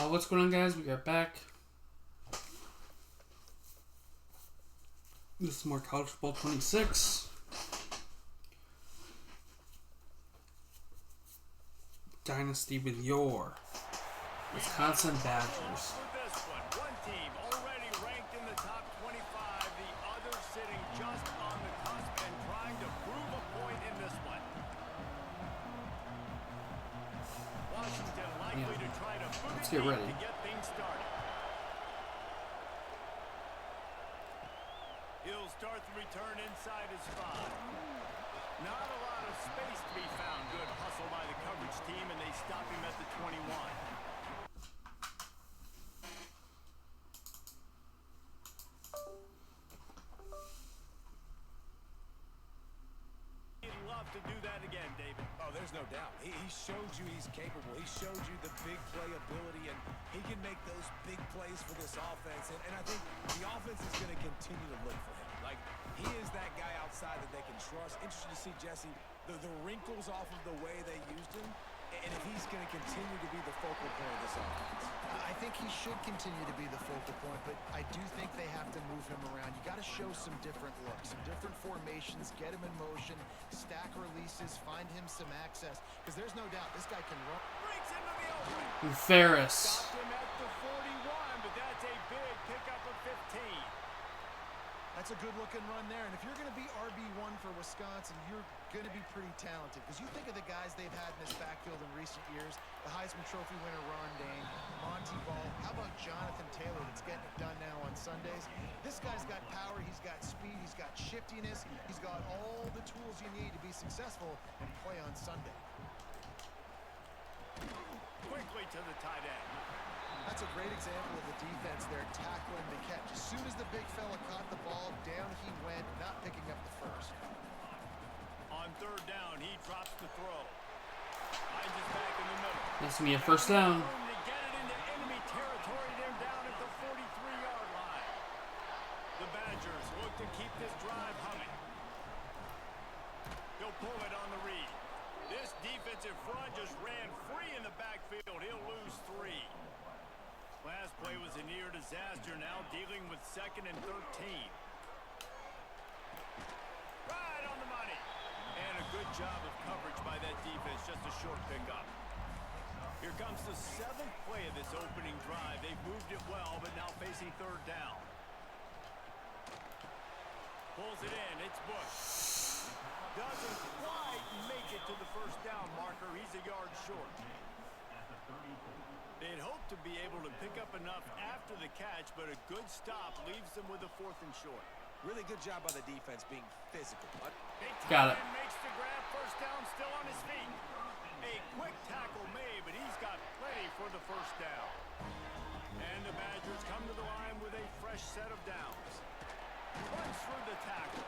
What's going on, guys? We got back. This is more College Football 26. Dynasty with your Wisconsin Badgers. One team already ranked in the top 25, the other sitting just on the cusp and trying to prove a point in this one. Washington likely to try to put Let's get ready. to get things started. He'll start the return inside his 5. Not a lot of space to be found. Good hustle by the coverage team, and they stop him at the 21. He'd love to do that again, David. Oh, there's no doubt. He showed you he's capable. He showed you the big play ability, and he can make those big plays for this offense. And I think the offense is going to continue to look for him. Like, he is that guy outside that they can trust. Interesting to see, Jesse, the wrinkles off of the way they used him, and if he's going to continue to be the focal point of this offense. I think he should continue to be the focal point, but I do think they have to move him around. You got to show some different looks, some different formations, get him in motion, stack releases, find him some access, because there's no doubt this guy can run. Breaks into the open. Ferris. Stopped him at the 41, but that's a big pickup of 15. That's a good-looking run there, and if you're going to be RB1 for Wisconsin, you're going to be pretty talented, because you think of the guys they've had in this backfield in recent years, the Heisman Trophy winner Ron Dane, Monty Ball, how about Jonathan Taylor that's getting it done now on Sundays? This guy's got power, he's got speed, he's got shiftiness, he's got all the tools you need to be successful and play on Sunday. Quickly to the tight end. That's a great example of the defense there, tackling the catch. As soon as the big fella caught the ball, down he went, not picking up the first. On third down, he drops the throw. Finds it back in the middle. That's going to be a first down. To get it into enemy territory, they're down at the 43-yard line. The Badgers look to keep this drive humming. He'll pull it on the read. This defensive front just ran free in the backfield. He'll lose 3. Last play was a near disaster, now dealing with 2nd and 13. Right on the money. And a good job of coverage by that defense, just a short pickup. Here comes the 7th play of this opening drive. They've moved it well, but now facing third down. Pulls it in, it's Bush. Doesn't quite make it to the first down marker. He's a yard short. They'd hope to be able to pick up enough after the catch, but a good stop leaves them with a 4th and short. Really good job by the defense being physical. Got it. Makes the grab, first down, still on his feet. A quick tackle made, but he's got plenty for the first down. And the Badgers come to the line with a fresh set of downs. Runs through the tackle.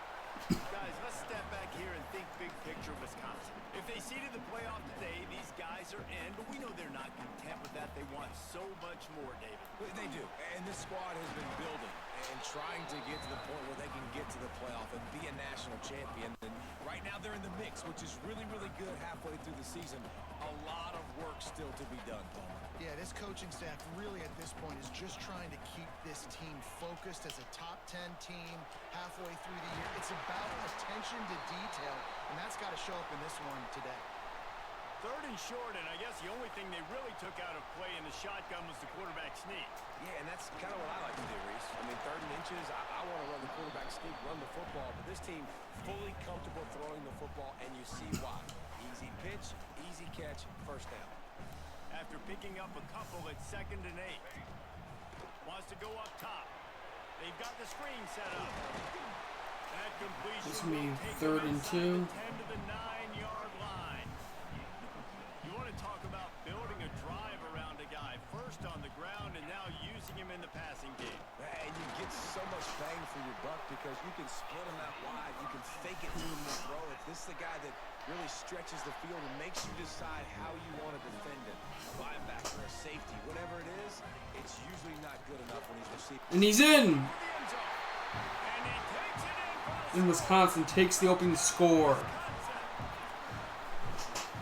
Guys, let's step back here and think big picture Wisconsin. If they seeded the playoff today, these guys are in, but we know they're not content with that. They want so much more, David. They do, and this squad has been building and trying to get to the point where they can get to the playoff and be a national champion. And right now they're in the mix, which is really, really good halfway through the season. A lot of work still to be done, Palmer. Yeah, this coaching staff really at this point is just trying to keep this team focused as a top 10 team halfway through the year. It's about attention to detail, and that's got to show up in this one today. 3rd and short, and I guess the only thing they really took out of play in the shotgun was the quarterback sneak. Yeah, and that's kind of what I like to do, Reese. I mean, 3rd and inches, I want to run the quarterback sneak, run the football, but this team fully comfortable throwing the football, and you see why. Easy pitch, easy catch, first down. After picking up a couple at 2nd and 8. Wants to go up top. They've got the screen set up. That completion This will be will take 3rd them and inside 2. the 10 to the 9-yard line. You want to talk about building a drive around a guy. First on the ground and now using him in the passing game. And you get so much bang for your buck because you can split him out wide. You can fake it to him and throw it. This is the guy that really stretches the field and makes you decide how you want to defend it. A linebacker, a safety, whatever it is, it's usually not good enough when he's receiving. And he's in! And he takes it in for the And Wisconsin takes the opening score.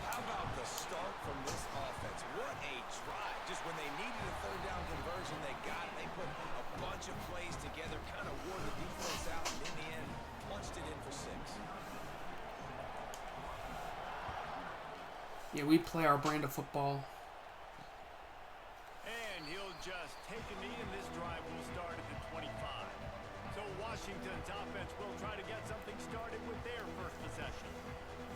How about the start from this offense? What a drive. Just when they needed a bunch of plays together, kind of wore the defense out, and in the end, punched it in for 6. Yeah, we play our brand of football. And he'll just take a knee, and this drive will start at the 25. So Washington's offense will try to get something started with their first possession.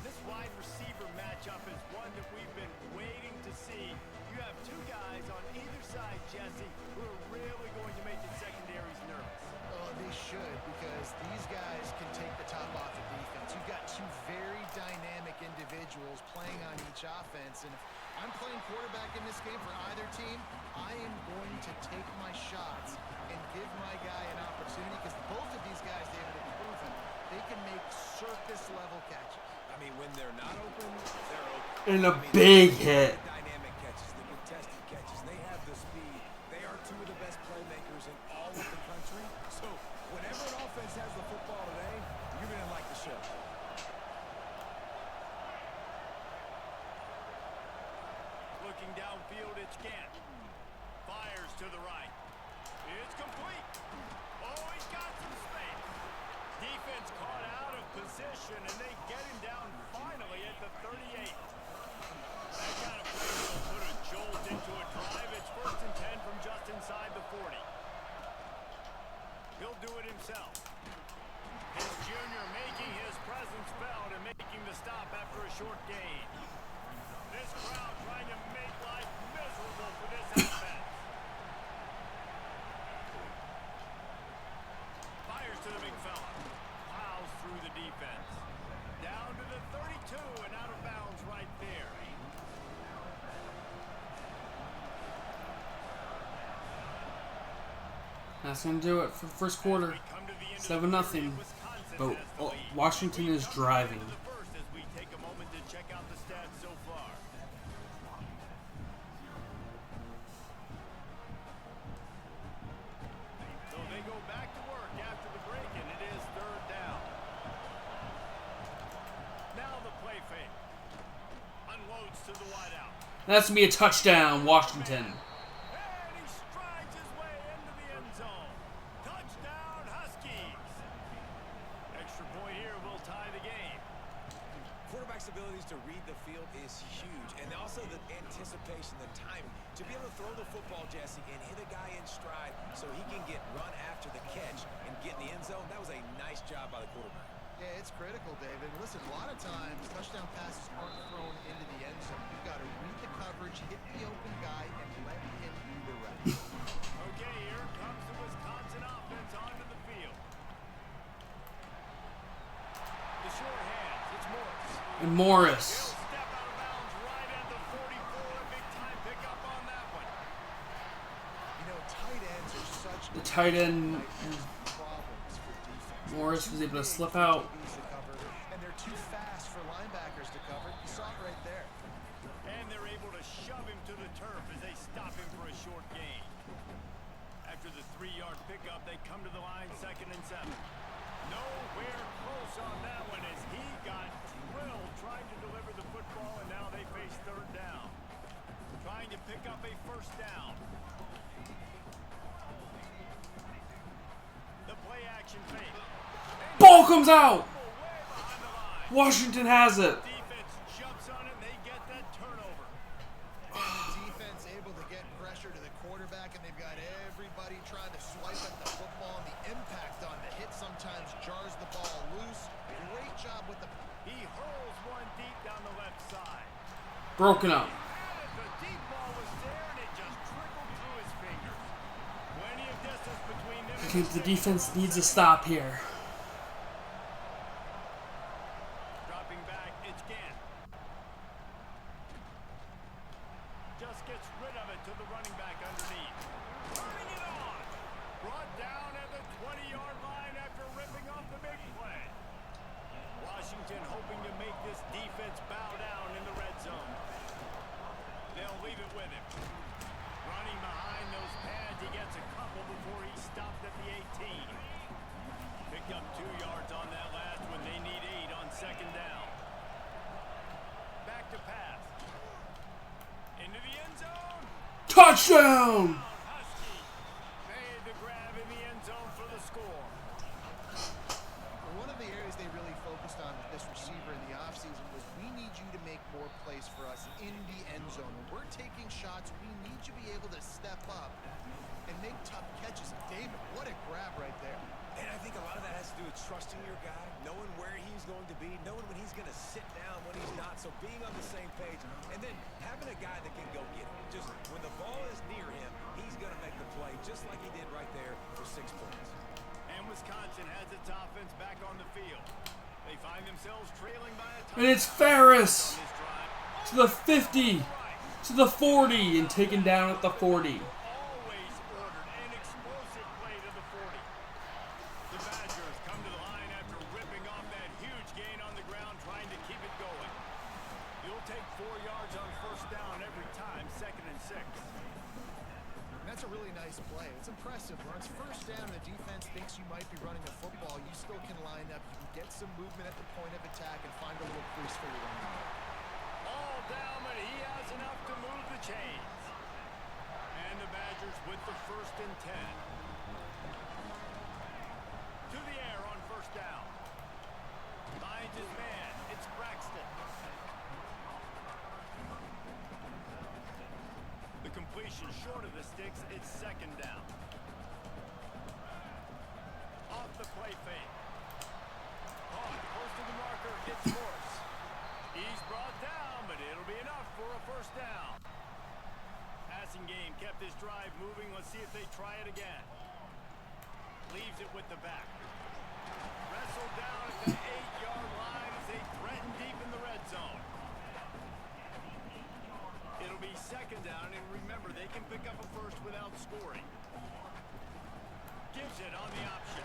This wide receiver matchup is one that we've been waiting to see. You have two guys on either side, Jesse, who are really going to make the secondaries nervous. Oh, they should, because these guys can take the top off the defense. You've got two very dynamic individuals playing on each offense, and if I'm playing quarterback in this game for either team, I am going to take my shots and give my guy an opportunity, because both of these guys, David, have proven they can make circus-level catches. I mean, when they're not open, they're open. And a big hit. The dynamic catches, the contested catches, they have the speed. They are two of the best playmakers in all of the country. So whenever an offense has the football today, you're going to like the show. Looking downfield, it's Gant. Fires to the right. It's complete. Oh, he's got some space. Defense caught out of position, and they get him down finally at the 38. That kind of play will put a jolt into a drive. It's 1st and 10 from just inside the 40. He'll do it himself. His junior making his presence felt and making the stop after a short gain. This crowd trying to make life miserable for this offense. Fires to the big fella. Plows through the defense. Down to the 32 and out of bounds right there. That's going to do it for the first quarter. 7-0. But Washington is driving. As we take a moment to check out the stats so far. So they go back to work after the break, and it is 3rd down. Now the play fake. Unloads to the wideout. That's going to be a touchdown, Washington. And he strides his way into the end zone. Touchdown, Huskies. Extra point here will tie the game. Quarterback's abilities to read the field is huge, and also the anticipation, the timing. To be able to throw the football, Jesse, and hit a guy in stride so he can get run after the catch and get in the end zone, that was a nice job by the quarterback. Yeah, it's critical, David. Listen, a lot of times, touchdown passes aren't thrown into the end zone. You've got to read the coverage, hit the open guy, and let him do the rest. Okay, here comes the Wisconsin offense onto the field. The short hands, it's Morris. And Morris. He'll step out of bounds right at the 44. A big time pickup on that one. You know, tight ends are such The tight end, problems for defense. Morris, was able to slip out. And they're too fast for linebackers to cover. You saw it right there. And they're able to shove him to the turf as they stop him for a short gain. After the 3-yard pickup, they come to the line 2nd and 7. Nowhere close on that one as he got drilled trying to deliver the football, and now they face 3rd down. Trying to pick up a 1st down. The play action fake. Ball comes out. Way behind the line. Washington has it. Defense jumps on it, and they get that turnover. And the defense able to get pressure to the quarterback, and they've got everybody trying to swipe at the football, and the impact on the hit sometimes jars the ball loose. Great job with the... He hurls one deep down the left side. Broken up. The deep ball was there, and it just trickled through his fingers. Plenty of distance between them. I think the defense needs a stop here. Dropping back, it's Gant. Just gets rid of it to the running back underneath. Turning it on. Brought down at the 20-yard line after ripping off the big play. Washington hoping to make this defense bow down in the red zone. They'll leave it with him. Running behind those pads, he gets a couple before he stopped at the 18. Picked up 2 yards on that last one. They need 8 on 2nd down. Back to pass. Into the end zone. Touchdown! Husky made the grab in the shots. We need you to be able to step up and make tough catches. David, what a grab right there. And I think a lot of that has to do with trusting your guy, knowing where he's going to be, knowing when he's going to sit down, when he's not. So being on the same page, and then having a guy that can go get it. Just when the ball is near him, he's going to make the play, just like he did right there for 6 points. And Wisconsin has its offense back on the field. They find themselves trailing by a touchdown. And it's Ferris to the 50, to the 40, and taken down at the 40. Always ordered an explosive play to the 40. The Badgers come to the line after ripping off that huge gain on the ground, trying to keep it going. You'll take 4 yards on first down every time, 2nd and 6. That's a really nice play. It's impressive. When it's first down, the defense thinks you might be running a football. You still can line up. You can get some movement at the point of attack and find a little crease for your running back. All down, but he has enough to move the chains. And the Badgers with the 1st and 10. To the air on first down. Finds his man. It's Braxton. The completion short of the sticks. It's 2nd down. Off the play fake. Caught close to the marker. It's Morse. He's brought down, but it'll be enough for a first down. Passing game kept his drive moving. Let's see if they try it again. Leaves it with the back. Wrestled down at the 8-yard line as they threaten deep in the red zone. It'll be 2nd down, and remember, they can pick up a first without scoring. Gives it on the option.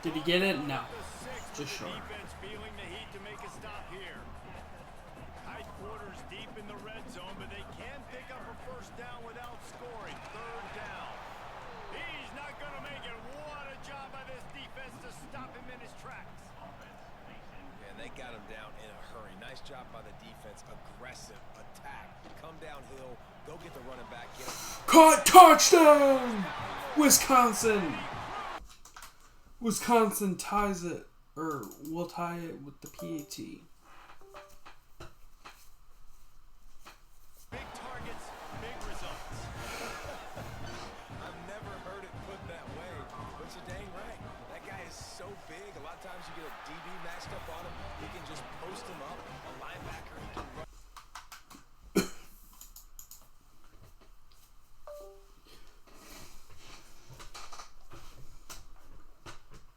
Did he get it? No. Just short. Defense feeling the heat to make a stop here. Tight quarters deep in the red zone, but they can pick up a first down without scoring. 3rd down. He's not going to make it. What a job by this defense to stop him in his tracks. And they got him down in a hurry. Nice job by the defense. Aggressive attack. Come downhill. Go get the running back. Get him. Caught, touchdown! Wisconsin! Wisconsin ties it, or will tie it with the PAT. Big targets, big results. I've never heard it put that way, but you're dang right. That guy is so big. A lot of times you get a DB matched up on him. He can just post him up. A linebacker, he can run.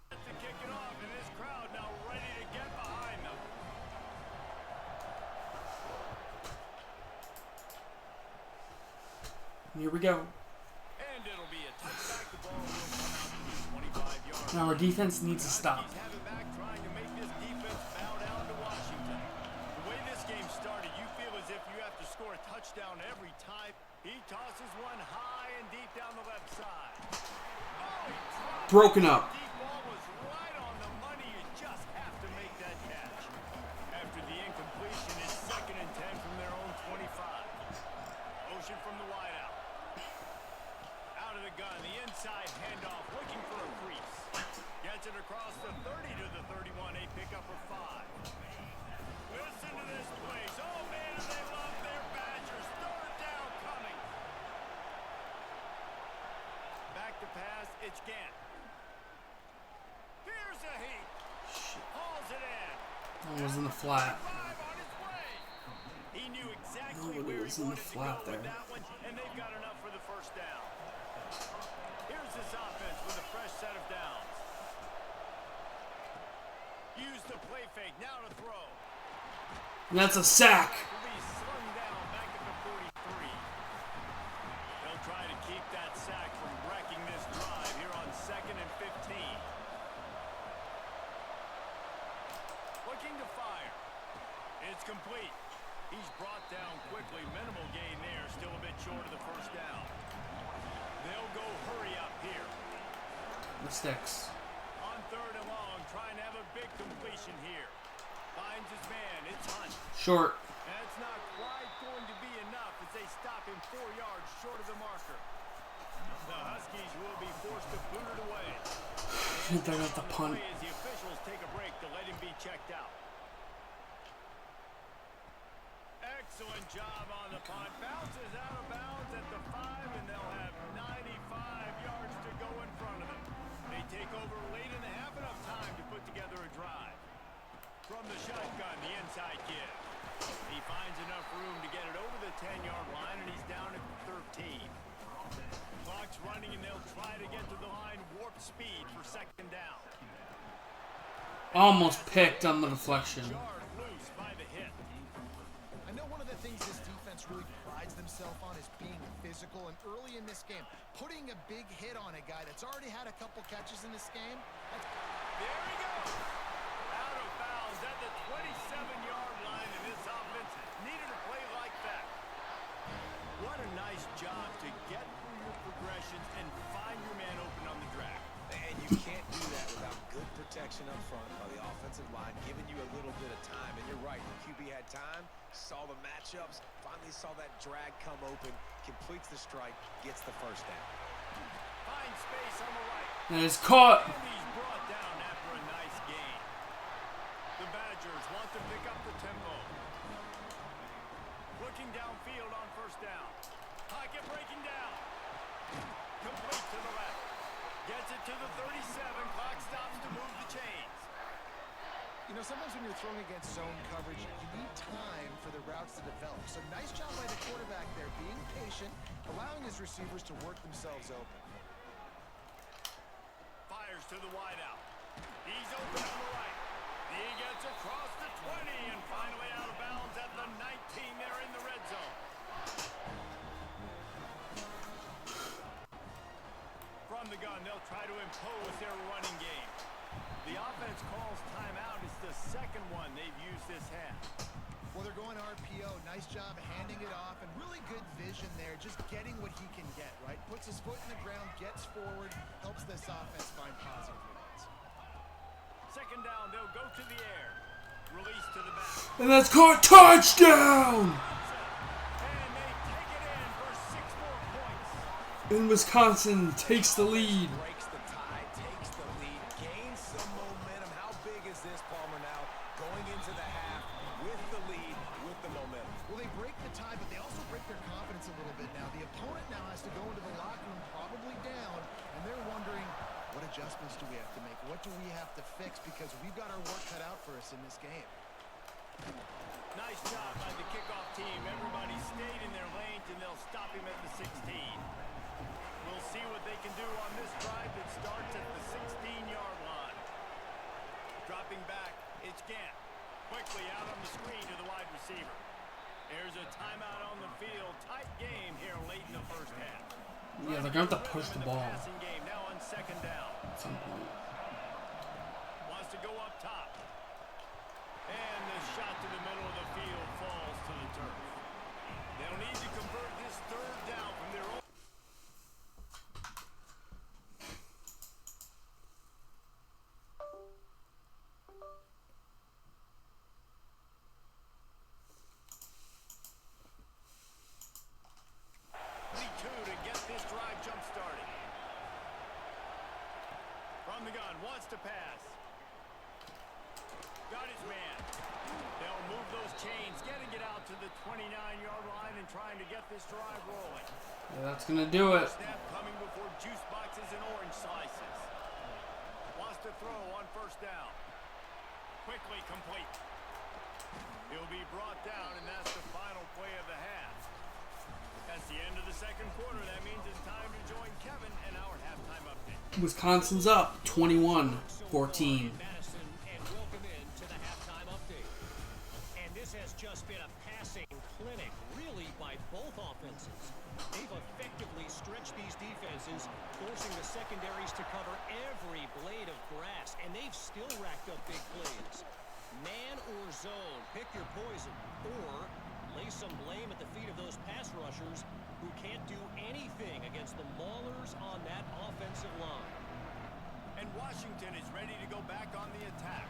To kick it off, and this crowd now ready to get behind them. Here we go. And it'll be a touchback. The ball will come out to the 25 yards. Now our defense needs to stop. He's having back trying to make this defense bow down to Washington. The way this game started, you feel as if you have to score a touchdown every time. He tosses one high and deep down the left side. Oh, he dropped. Broken up. The deep ball was right on the money. You just have to make that catch. After the incompletion, it's 2nd and 10 from their own 25. Motion from the wideout. Out of the gun, the inside handoff, looking for a crease. Gets it across the 30 to the 31, a pickup of 5. Listen to this place. Oh, man, they love their Badgers. 3rd down coming. Back to pass, it's Gant. Here's a heat. Hauls it in. That was in the flat. Drive on his way. He knew exactly No, but it where was he in the wanted to flat go with there. that one, and they've got enough for the first down. Here's this offense with a fresh set of downs. Use the play fake, now to throw. And that's a sack. Will be slung down back at the 43. They'll try to keep that sack from wrecking this drive here on 2nd and 15. Looking to fire. It's complete. He's brought down quickly. Minimal gain there. Still a bit short of the first down. They'll go hurry up here. The sticks. On 3rd and long, trying to have a big completion here. Finds his man. It's Hunt. Short. That's not quite going to be enough as they stop him 4 yards short of the marker. The Huskies will be forced to boot it away. They're at the punt. As the officials take a break to let him be checked out. Excellent job on the punt. Bounces out of bounds at the 5, and they'll have 95 yards to go in front of them. They take over late in the half, enough time to put together a drive. From the shotgun, the inside give. He finds enough room to get it over the 10-yard line, and he's down at 13. Clock's running, and they'll try to get to the line warp speed for second down. Almost picked on the deflection. Loose by the hit. I know one of the things this defense really prides themselves on is being physical, and early in this game, putting a big hit on a guy that's already had a couple catches in this game. There he goes. Out of bounds at the 27-yard line, and this offense needed a play like that. What a nice job to get through your progressions and find your man open on the drag. And you can't do that without good protection up front by the offensive line, giving you a little bit of time. And you're right, the QB had time, saw the matchups, finally saw that drag come open, completes the strike, gets the first down. Finds space on the right. And it's caught. And he's brought down after a nice gain. The Badgers want to pick up the tempo. Looking downfield on first down. Pocket breaking down. Complete to the left. Gets it to the 37. Clock stops to move the chains. You know, sometimes when you're throwing against zone coverage, you need time for the routes to develop. So nice job by the quarterback there, being patient, allowing his receivers to work themselves open. Fires to the wideout. He's open on the right. He gets across the 20 and finally out of bounds at the 19. They're in the red zone. From the gun, they'll try to impose their running game. The offense calls timeout. It's the second one they've used this half. Well, they're going RPO. Nice job handing it off, and really good vision there, just getting what he can get, right? Puts his foot in the ground, gets forward, helps this offense find positive results. Second down, they'll go to the air. Release to the back. And that's caught. Touchdown! And they take it in for 6 more points. And Wisconsin takes the lead. Breaks the tie, takes the lead, gains some momentum. How big is this, Palmer, now? Going into the half with the lead, with the momentum. Well, they break the tie, but they also break their confidence a little bit now. The opponent now has to go into the locker room probably down, and they're wondering, what adjustments do we have to make? What do we have to fix? Because we've got our work cut out for us in this game. Nice job by the kickoff team. Everybody stayed in their lanes, and they'll stop him at the 16. We'll see what they can do on this drive that starts at the 16-yard line. Dropping back, it's Gant. Quickly out on the screen to the wide receiver. There's a timeout on the field. Tight game here late in the first half. Yeah, they're going to have to push the ball Passing game now on second down. at some point. Wants to go up top. And the shot to the middle of the field falls to the turf. They'll need to convert this third down from their own. To get this drive jump-started. From the gun, wants to pass. Got his man. They'll move those chains, getting it out to the 29-yard line and trying to get this drive rolling. Yeah, that's going to do it. Snap coming before juice boxes and orange slices. Wants to throw on first down. Quickly complete. He'll be brought down, and that's the final play of the half. That's the end of the second quarter. That means it's time to join Kevin and our halftime update. Wisconsin's up 21-14. Madison, and welcome in to the halftime update. And this has just been a passing clinic, really, by both offenses. They've effectively stretched these defenses, forcing the secondaries to cover every blade of grass, and they've still racked up big plays. Man or zone, pick your poison, or lay some blame at the feet of those pass rushers who can't do anything against the maulers on that offensive line. And Washington is ready to go back on the attack.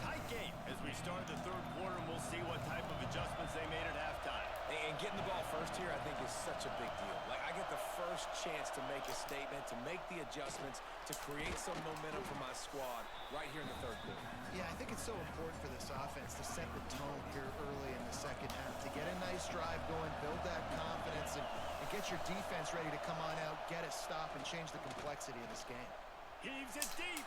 Tight game as we start the third quarter, and we'll see what type of adjustments they made at halftime. And getting the ball first here, I think, is such a big deal. Like, I get the first chance to make a statement, to make the adjustments, to create some momentum for my squad right here in the third quarter. Yeah, I think it's so important for this offense to set the tone here early in the second half, to get a nice drive going, build that confidence, and get your defense ready to come on out, get a stop, and change the complexity of this game. Heaves it deep.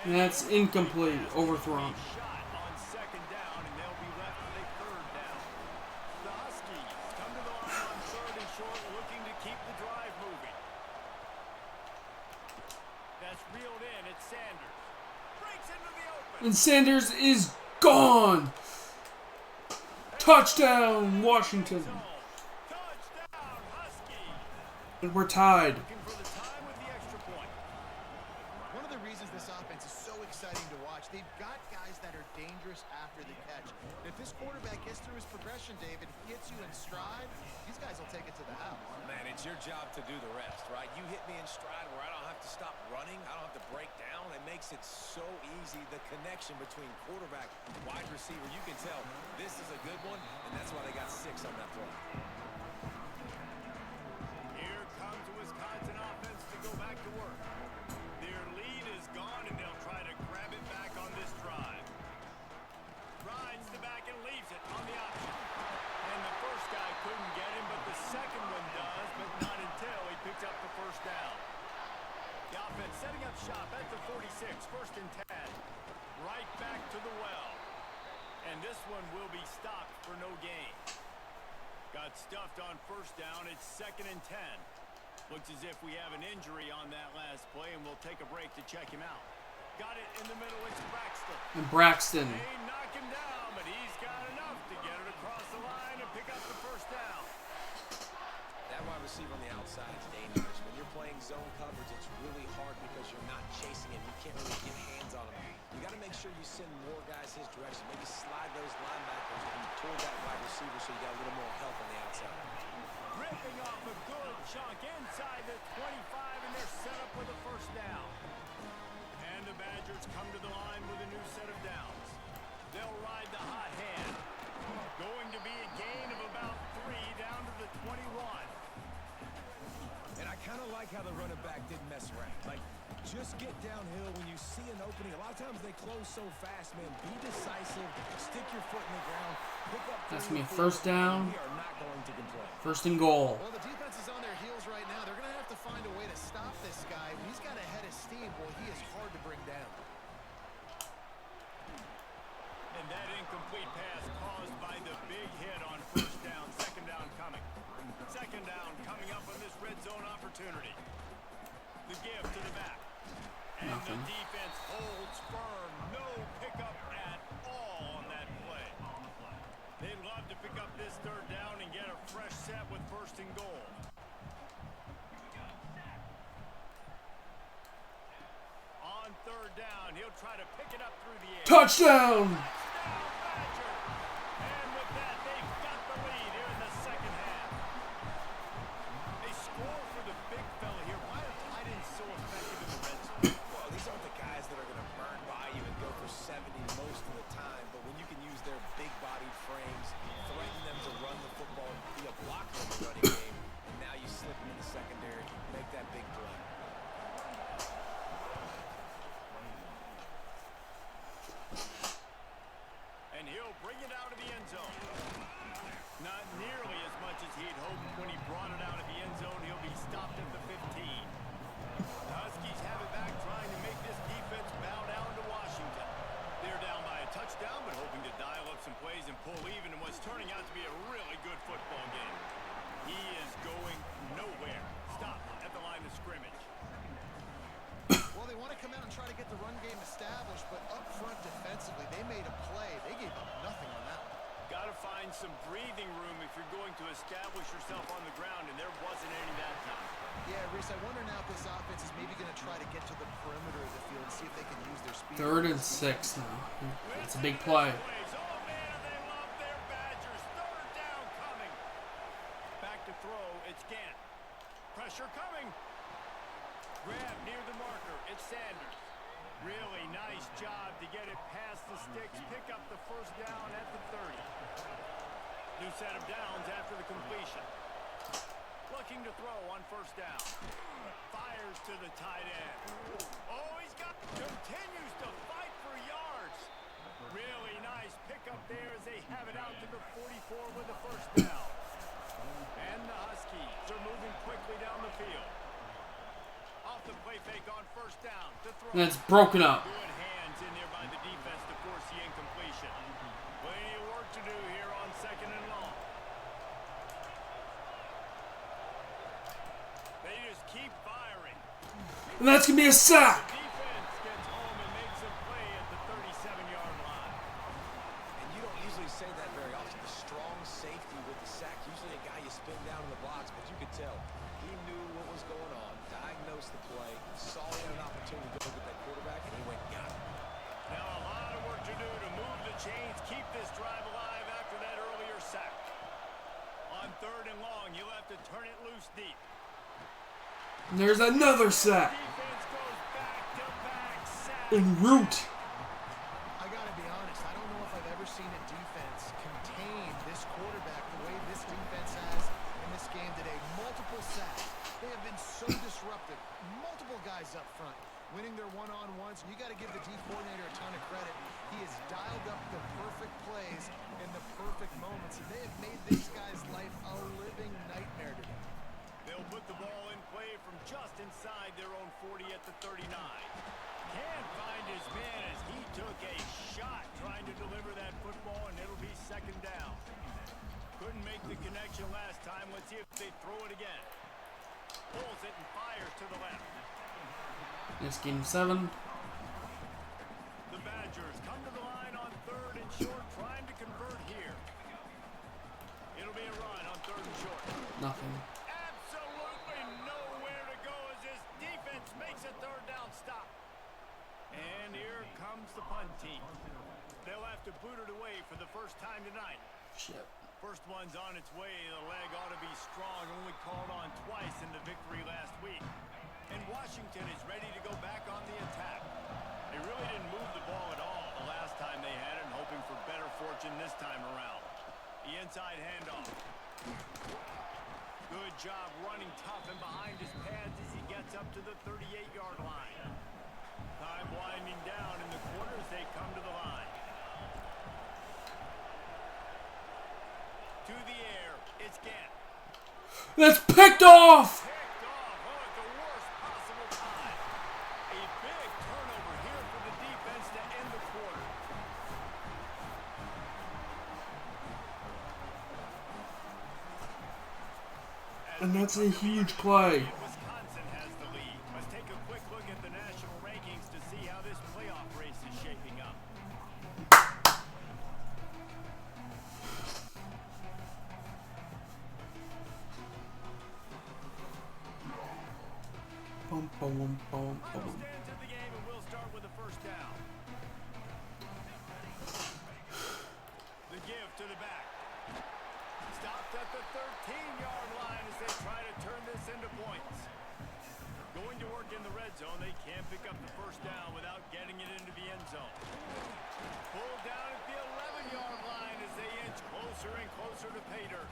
And that's incomplete. Overthrown. Shot on second down, and they'll be left with a third down. The Huskies come to the line on third and short, looking to keep the drive moving. That's reeled in. It's Sanders. Breaks into the open. And Sanders is gone. Touchdown, Washington. Touchdown, Huskies. And we're tied. Looking for the time with the extra point. One of the reasons this offense is so exciting to watch, they've got guys that are dangerous after the catch. If this quarterback gets through his progression, David, gets you in stride, these guys will take it to the house. Man, it's your job to do the rest, right? You hit me in stride where I don't have to stop running. I don't have to break down. It makes it so easy. The connection between quarterback and wide receiver, you can tell this is a good one, and that's why they got 6 on that play. Here comes the Wisconsin offense to go back to work. Their lead is gone, and they'll try to grab it back on this drive. Rides the back and leaves it on the option. And the first guy couldn't get him, but the second one does, but not until he picks up the first down. The offense setting up shop at the 46, first and 10. Right back to the well. And this one will be stopped for no gain. Got stuffed on first down. It's second and 10. Looks as if we have an injury on that last play, and we'll take a break to check him out. Got it in the middle. It's Braxton. And Braxton. They knock him down, but he's got enough to get it across the line and pick up the first down. That wide receiver on the outside is dangerous. When you're playing zone coverage, it's really hard because you're not chasing him. You can't really get hands on him. You got to make sure you send more guys his direction. Maybe slide those linebackers and toward that wide receiver so you got a little more help on the outside. Ripping off a good chunk inside the 25, and they're set up with a first down. And the Badgers come to the line with a new set of downs. They'll ride the hot hand. Going to be a gain of about 3 down to the 21. And I kind of like how the running back didn't mess around. Like, just get downhill when you see an opening. A lot of times they close so fast, man. Be decisive. Stick your foot in the ground. Pick up. That's going to be a first down. We are not going to complain. First and goal. Well, the defense is on their heels right now. They're going to have to find a way to stop this guy. When he's got a head of steam, well, he is hard to bring down. And that incomplete pass caused by the big hit on first down. Second down coming. Second down coming up on this red zone opportunity. The give to the back. And Nothing. the defense holds firm. No pickup at all on that play. They'd love to pick up this third down and get a fresh set with first and goal. On third down, he'll try to pick it up through the air. Touchdown! Badger. And with that, they've got the lead here in the second half. They score for the big fella here. Why are tight ends so effective in the red zone? Well, these aren't the guys that are going to burn by you and go for 70 most of the time, but when you can use their big-bodied frames, threaten them to run the football and be a blocker in the running game, and now you slip them in the secondary, make that big play. And he'll bring it out of the end zone. Not nearly as much as he'd hoped when he brought it out of the end zone. He'll be stopped at the 15. The Huskies have it back, trying to make this defense bow down to Washington. They're down by a touchdown, but hoping to dial up some plays and pull even in what's turning out to be a really good football game. He is going nowhere. Stop at the line of scrimmage. Well, they want to come out and try to get the run game established, but up front defensively, they made a play. They gave up nothing on that one. Got to find some breathing room if you're going to establish yourself on the ground, and there wasn't any that time. Yeah, Reese, I wonder now if this offense is maybe going to try to get to the perimeter of the field and see if they can use their speed. 3rd and 6 now. It's a big play. Oh, man, they love their Badgers. Third down coming. Back to throw. It's Gant. Pressure coming. Grab near the marker. It's Sanders. Really nice job to get it past the sticks. Pick up the first down at the 30. New set of downs after the completion. Looking looking to throw on first down. Fires to the tight end. Oh, continues to fight for yards. Really nice pickup there as they have it out to the 44 with the first down. And the Huskies are moving quickly down the field. Off the play fake on first down to throw. And it's broken up. Good hands in there by the defense to force the incompletion. Plenty of work to do here on second and long. They just keep firing. And that's going to be a sack. The defense gets home and makes a play at the 37-yard line. And you don't usually say that very often. The strong safety with the sack. Usually a guy you spin down in the box, but you could tell he knew what was going on, diagnosed the play, saw he had an opportunity to go get that quarterback, and he went and got it. Now a lot of work to do to move the chains, keep this drive alive after that earlier sack. On third and long, you'll have to turn it loose deep. And there's another sack. Defense goes back-to-back sacks. En route. I gotta be honest, I don't know if I've ever seen a defense contain this quarterback the way this defense has in this game today. Multiple sacks. They have been so disruptive. Multiple guys up front, winning their one-on-ones. And you got to give the D coordinator a ton of credit. He has dialed up the perfect plays in the perfect moments. And they have made this guy's life a living nightmare today. They'll put the ball in play from just inside their own 40 at the 39. Can't find his man as he took a shot trying to deliver that football, and it'll be second down. Couldn't make the connection last time. Let's see if they throw it again. Pulls it and fires to the left. It's game 7. The Badgers come to the line on third and short, trying to convert here. It'll be a run on third and short. Nothing. Absolutely nowhere to go as this defense makes a third down stop. And here comes the punt team. They'll have to boot it away for the first time tonight. Shit. First one's on its way. The leg ought to be strong. Only called on twice in the victory last week. And Washington is ready to go back on the attack. They really didn't move the ball at all the last time they had it, hoping for better fortune this time around. The inside handoff. Good job running tough and behind his pads as he gets up to the 38-yard line. Time winding down in the quarter as they come to the line. To the air, it's Gant. That's picked off! Picked off, at the worst possible time. A big turnover here for the defense to end the quarter. And that's a huge play. Wisconsin has the lead. Let's take a quick look at the national rankings to see how this playoff race is shaping up. Boom, boom, boom, Final boom. stands of the game, and we'll start with the first down. The give to the back. Stopped at the 13-yard line as they try to turn this into points. Going to work in the red zone, they can't pick up the first down without getting it into the end zone. Pulled down at the 11-yard line as they inch closer and closer to pay dirt.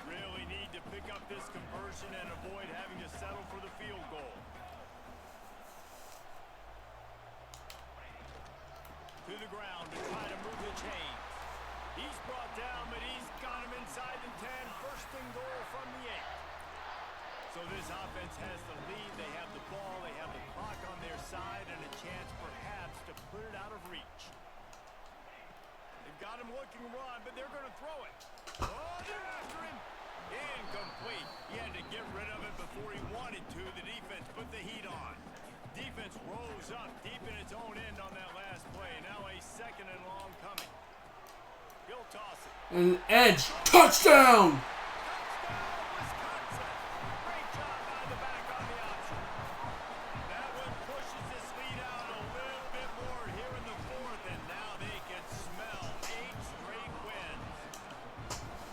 Really need to pick up this conversion and avoid having to settle for the field goal. To the ground to try to move the chains. He's brought down, but he's got him inside the 10. First and goal from the 8. So this offense has the lead. They have the ball. They have the clock on their side and a chance perhaps to put it out of reach. They've got him looking run, but they're going to throw it. Oh, they're after him. Incomplete. He had to get rid of it before he wanted to. The defense put the heat on. Defense rose up deep in its own end on that last play. Now a second and long coming. He'll toss it. And edge. Touchdown! Touchdown, Wisconsin. Great job by the back on the option. That one pushes this lead out a little bit more here in the fourth, and now they can smell 8 straight wins.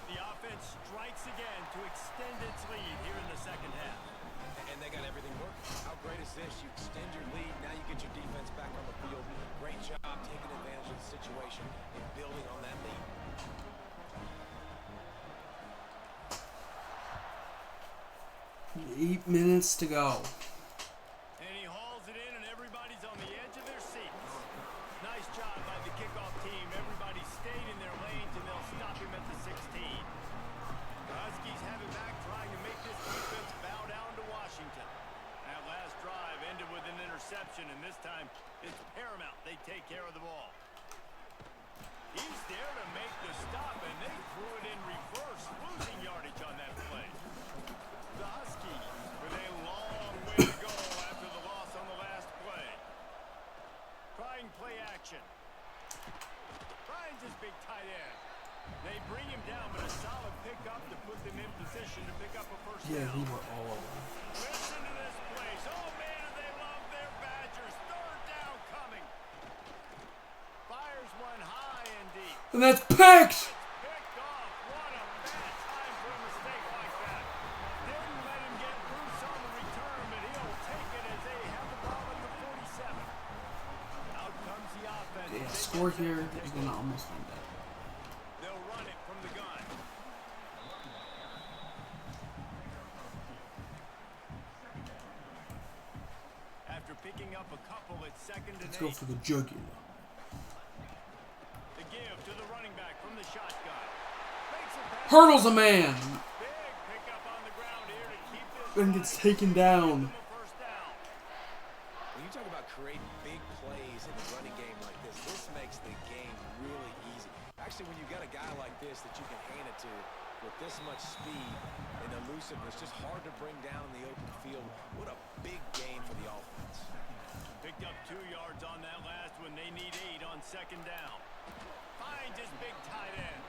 The offense strikes again to extend its lead here in the second half. And they got everything working. How great is this? You extend your lead, now you get your defense back on the field. Great job taking advantage of the situation and building on that lead. 8 minutes to go. And he hauls it in, and everybody's on the edge of their seats. Nice job by the kickoff team. Everybody stayed in their lanes, and they'll stop him at the 16. The Huskies have it back, trying to make this defense bow down to Washington. That last drive ended with an interception, and this time it's paramount they take care of the ball. He's there to make the stop, and they threw it in reverse, losing yardage on that play. The Huskies with a long way to go after the loss on the last play. Trying play action. Finds his big tight end. They bring him down, but a solid pickup to put them in position to pick up a first down. Yeah, we were all over. Listen to this place. Oh, man, do they love their Badgers. Third down coming. Fires one high and deep. And that's picked! Picked off. What a bad time for a mistake like that. Didn't let him get loose on the return, but he'll take it as they have the ball at the 47. Out comes the offense. Yeah, score here. They're gonna almost win that. They'll run it from the gun. After picking up a couple, it's second and Let's 8. go for the jugular. The give to the running back from the shotgun. Makes it pass. Hurdles a man! Big pickup on the ground here to keep this And gets taken down. first down. When you talk about creating big plays in the running game like this makes the game really easy. Actually, when you got a guy like this that you can hand it to with this much speed and elusiveness, just hard to bring down in the open field. What a big game for the offense. Picked up 2 yards on that last one. They need 8 on second down. Finds his big tight end.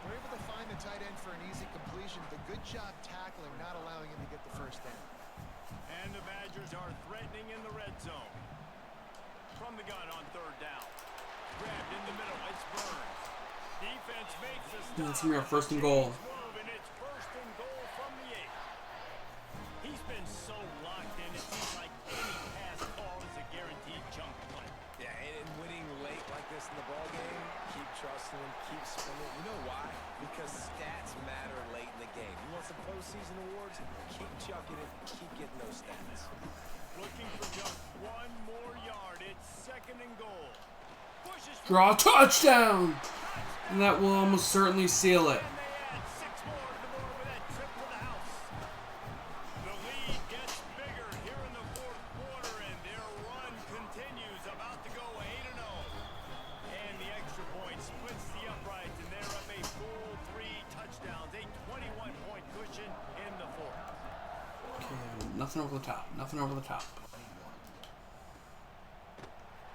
We're able to find the tight end for an easy completion. But good job tackling, not allowing him to get the first down. And the Badgers are threatening in the red zone. From the gun on third down. Grabbed in the middle. It's Burns. Defense makes a stop. That's gonna be our first and goal. And it's first and goal from the 8. He's been so locked in. It seems like any pass call is a guaranteed chunk play. Yeah, and winning late like this in the ball game, keep trusting him, keep spinning. You know why? Because stats matter late in the game. You want some postseason awards? Keep chucking it, keep getting those stats. Looking for just 1 more yard. It's second and goal. Pushes for Draw a touchdown! And that will almost certainly seal it. and they add 6 more to the board with that trip to the house. The lead gets bigger here in the fourth quarter, and their run continues, about to go 8-0. And the extra point splits the uprights, and they're up a full 3 touchdowns, a 21-point cushion in the fourth. Okay, nothing over the top. Nothing over the top.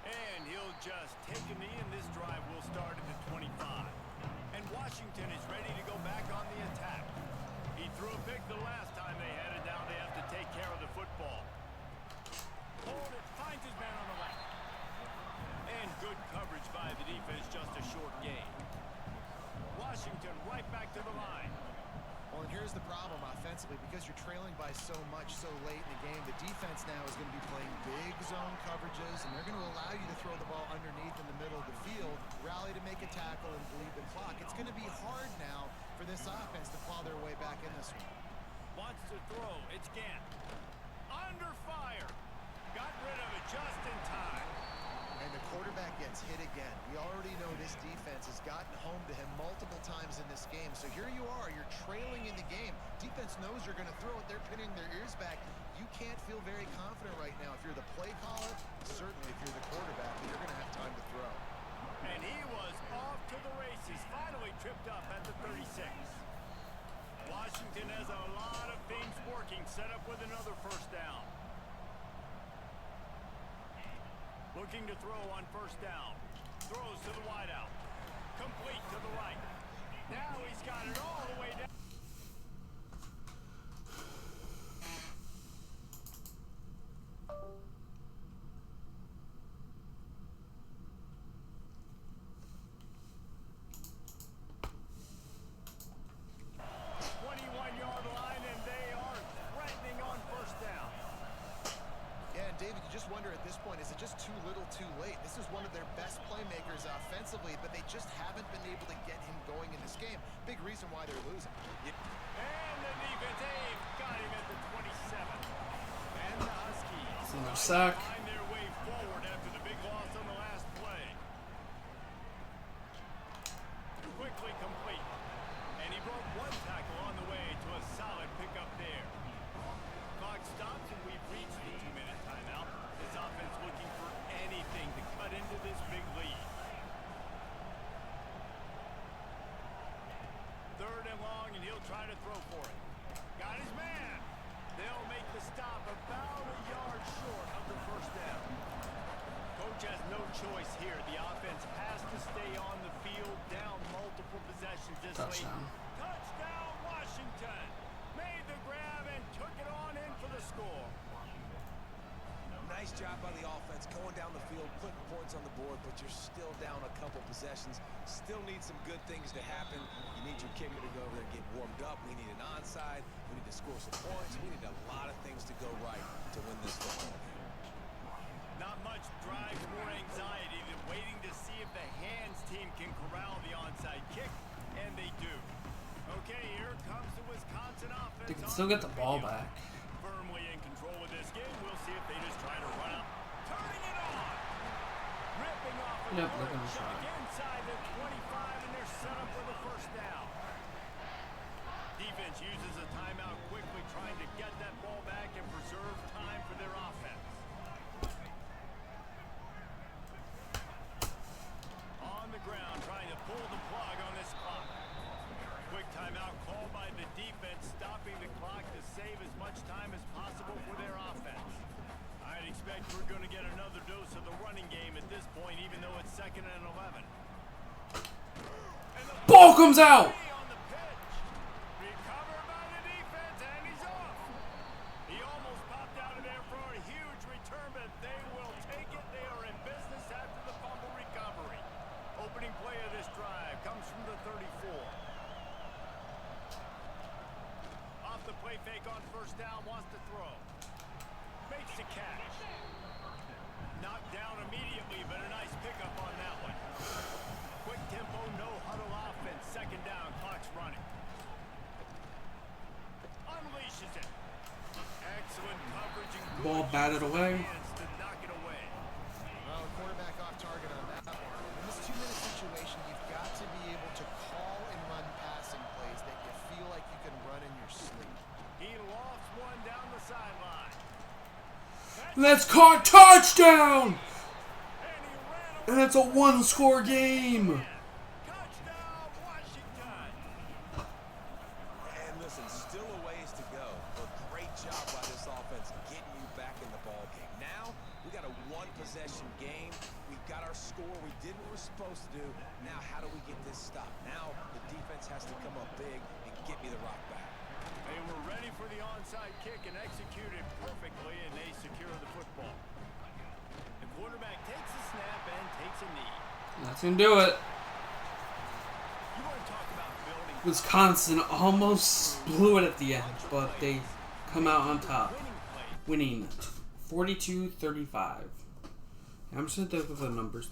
And he'll just take a knee, and this drive will start at the 25. And Washington is ready to go back on the attack. He threw a pick the last time they had it down. They have to take care of the football. Hold it, finds his man on the left. And good coverage by the defense, just a short gain. Washington right back to the line. Well, and here's the problem offensively, because you're trailing by so much so late in the game, the defense now is going to be playing big zone coverages, and they're going to allow you to throw the ball underneath in the middle of the field, rally to make a tackle, and bleed the clock. It's going to be hard now for this offense to claw their way back in this one. Wants to throw. It's Gant. Under fire. Got rid of it just in time. And the quarterback gets hit again. We already know this defense has gotten home to him multiple times in this game. So here you are, you're trailing in the game. Defense knows you're going to throw it. They're pinning their ears back. You can't feel very confident right now. If you're the play caller, certainly if you're the quarterback, you're going to have time to throw. And he was off to the races. Finally tripped up at the 36. Washington has a lot of things working. Set up with another first down. Looking to throw on first down. Throws to the wideout. Complete to the right. Now he's got it all the way down. David, you just wonder at this point, is it just too little too late? This is one of their best playmakers offensively, but they just haven't been able to get him going in this game. Big reason why they're losing. And the defense got him at the Another sack. Find their way forward after the big loss on the last play. Quickly complete. And he broke one tackle on the way to a solid pickup there. Clock stops and we've reached the 2-minute timeout. This offense looking for anything to cut into this big lead. 3rd and long, and he'll try to throw for it. Got his man. They'll make the stop about a yard short of the first down. Coach has no choice here. The offense has to stay on the field, down multiple possessions this late. Touchdown. Touchdown, Washington. Made the grab and took it on in for the score. Nice job by the offense going down the field, putting points on the board, but you're still down a couple possessions. Still need some good things to happen. You need your kicker to go over there and get warmed up. We need an onside. We need to score some points. We need a lot of things to go right to win this football game. Not much drives more anxiety than waiting to see if the hands team can corral the onside kick, and they do. Okay, here comes the Wisconsin offense. They can still get the ball back. Firmly in control of this game. We'll see if they just try to run up. Turning it on. Ripping off a Yep, they're gonna chunk try. inside the 25, and they're set up for the first down. Defense uses a timeout quickly, trying to get that ball back and preserve time for their offense. On the ground, trying to pull the plug on this clock. Quick timeout called by the defense, stopping the clock to save as much time as possible for their offense. I'd expect we're going to get another dose of the running game at this point, even though it's 2nd and 11. And the Ball comes out! on the pitch. Recovered by the defense, and he's off. He almost popped out of there for a huge return, but they will take it. They are in business after the fumble recovery. Opening play of this drive comes from the 34. Off the play fake on first down, wants to throw. Makes the catch. Knocked down immediately, but a nice pickup on that one. Quick tempo, no huddle offense. 2nd down, clock's running. Unleashes it. Excellent coverage and good Ball batted away. hands to knock it away. Well, quarterback off target on that one. In this 2-minute situation, you've got to be able to call and run passing plays that you feel like you can run in your sleep. He lofts one down the sideline. Let's caught touchdown! And he ran And it's a 1-score game. touchdown, Washington. And listen, still a ways to go, but great job by this offense getting you back in the ball game. Now, we got a 1-possession game. We've got our score. We did what we're supposed to do. Now, how do we get this stopped? Now, the defense has to come up big and get me the rock back. They were ready for the onside kick and executed perfectly, and they secure the football. The quarterback takes a snap and takes a knee. That's gonna do it. You want to talk about building Wisconsin almost blew it at the end, but they come out on top, winning play. winning 42-35. I'm just gonna think of the numbers.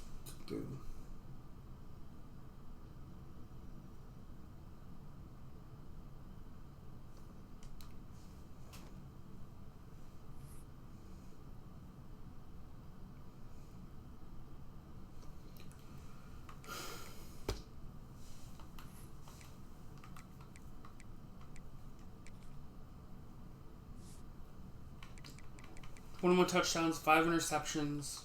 One more touchdowns, 5 interceptions.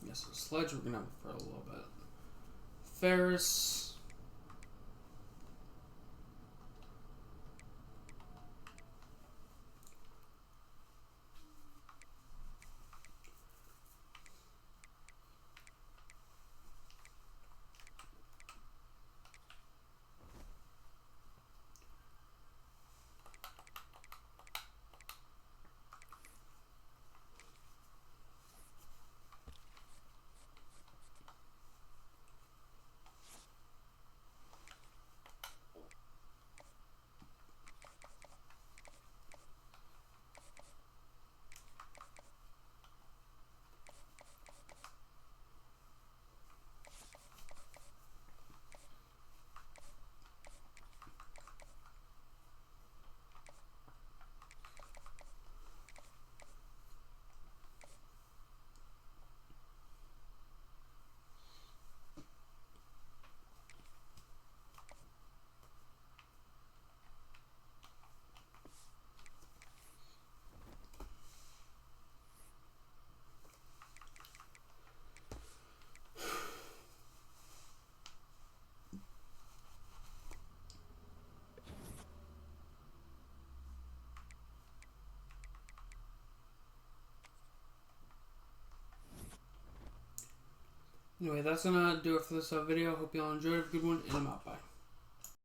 Yes, so Sledge we're gonna have for a little bit. Ferris. Anyway, that's gonna do it for this video. Hope you all enjoyed it. Have a good one, and I'm out. Bye.